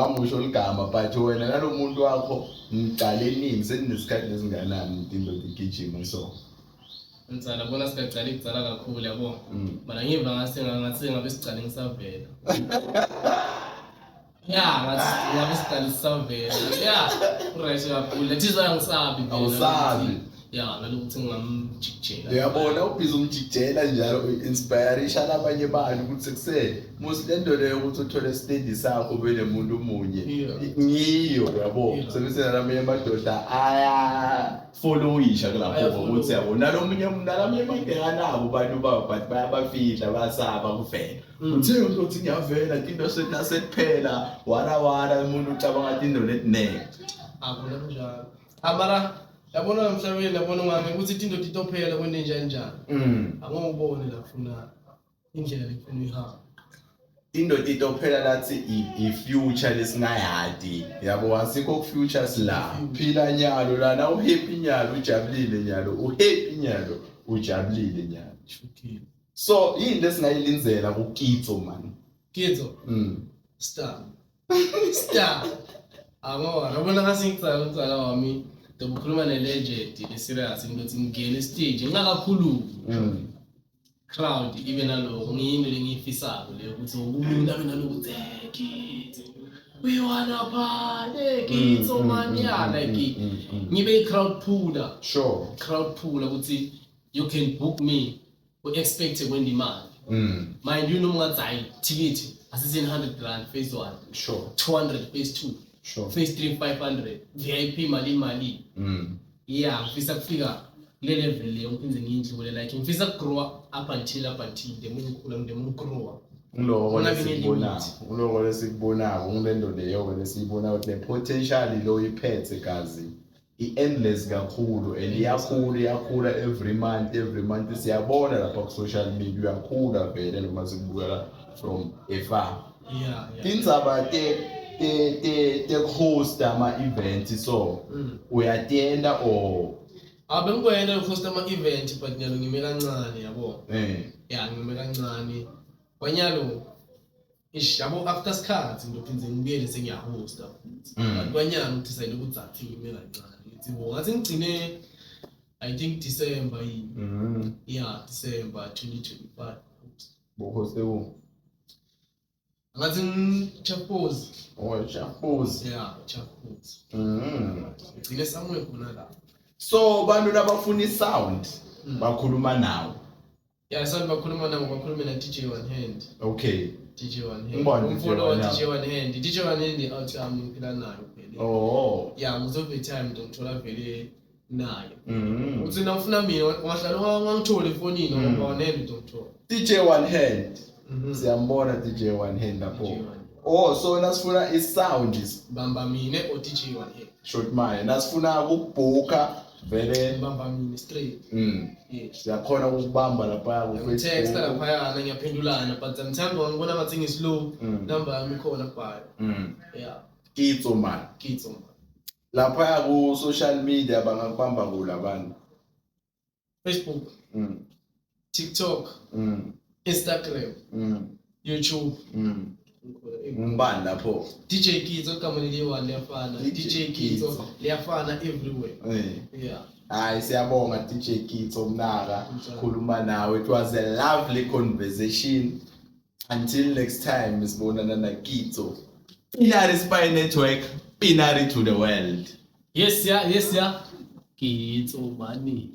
Amusho ligama but wena nalomuntu wakho ngicale nini seninesikhathi lesinganani into igijima so Ngitsala bona sikacala ikutsala kakhulu yabo. Mana ngiva ngathi ngabe sicale ngisavela. Ngabe sicale sisavela. Right kakhulu. Lethizwa ngisabi phela. awusabi Nalokuthi ngamjikjela. uyabona ubhiza umjikjela njalo inspiration abanye abantu ukuthi kusele musi lento leyo ukuthi uthole steady sakho bele muntu munye ngiyo yabo sebese nalamenye amadoda aya followisha kulapho ukuthi yabo nalomunye mageka nabo bantu babo but bayabafihla basaba kuvela uthe umuntu uthi ngiyavela into sekuphela wara umuntu ucabanga ngathi into letineke akuna njalo amara yabona emhlabeni yabona ngami ukuthi into itophela kwento njani angongibone la funa indlela lekufuna ihamba into itophela lathi i-future lesingayadi yabo asikho ku-future sila phila nyalo lana uhappy nyalo ujabulile nyalo uhappy nyalo ujabulile nyalo so yini lesingayilinzela kuKitso man Kitso star yabona ngasingicala wami ngikhuluma ne-legend le-serious ukuthi ngingene stage ngingakakhulumi crowd ibe naloko ngiyinto lengiyifisako leyo ukuthi umuntu abe nalokuthi Kitso uyiwana phale Kitso manyana ngibe i-crowd puller crowd puller ukuthi you can book me u-expect kwenda imali mind you noma ungathi hayi ticket asise 100 rand phase 1 200 phase 2 phase 3 500 VIP imali ngifisa kufika le level leyo ngiphinde ngiyindlule like ngifisa grow up until ngikhula grow uloko lesikubonako ngilento leyo lesiyibona ukuthi le-potential lo iphethe gazi i-endless kakhulu and iyakhula every month siyabona lapha ku-social media uyakhula vele noma sikubukela from afar tindzaba te-host ama-event so uyatenda or abengikwenda ukuhost ama-event but nyalo ngime kancane yabo ngime kancane kwanyalo yabo after sikhathi ngiphinde ngibuyele sengiyahosta but kwanyalo ngidecide ukuthi athi ngime kancane ngathi ngigcine I think December December 2025 bohoste wo ngathi Chapos Chapos Chapos ngicine somewhere khona la so bantu labafuna isound bakhuluma nawo sound bakhuluma nawo bakhuluma na DJ One Hand DJ One Hand umfollow DJ One Hand DJ One Hand outcome ngiphila nayo phela ngizove time ngithola vele nayo uthi nawufuna mina ungahlala ungangithola efonini ngoba wanele ngithola DJ One Hand siyambona DJ One Hand lapho so nasifuna isound bamba mina o DJ One Hand short mine nasifuna ukubhuka vele bamba mina straight siyakhona ukubamba lapha ku text lapha yana ngiyaphendulana but sometimes ngibona ngathi ngislow number yami khona kubhayo Kitso man lapha ku social media bangakubamba kulabantu Facebook TikTok Instagram YouTube ngibani lapho DJ Kitso igama leliyi-1 liyafana DJ Kitso liyafana everywhere hayi siyabonga DJ Kitso mnaka khuluma nawe it was a lovely conversation until next time sibonana na Kitso Pinari Spy Network Pinari to the world yes Kitso mani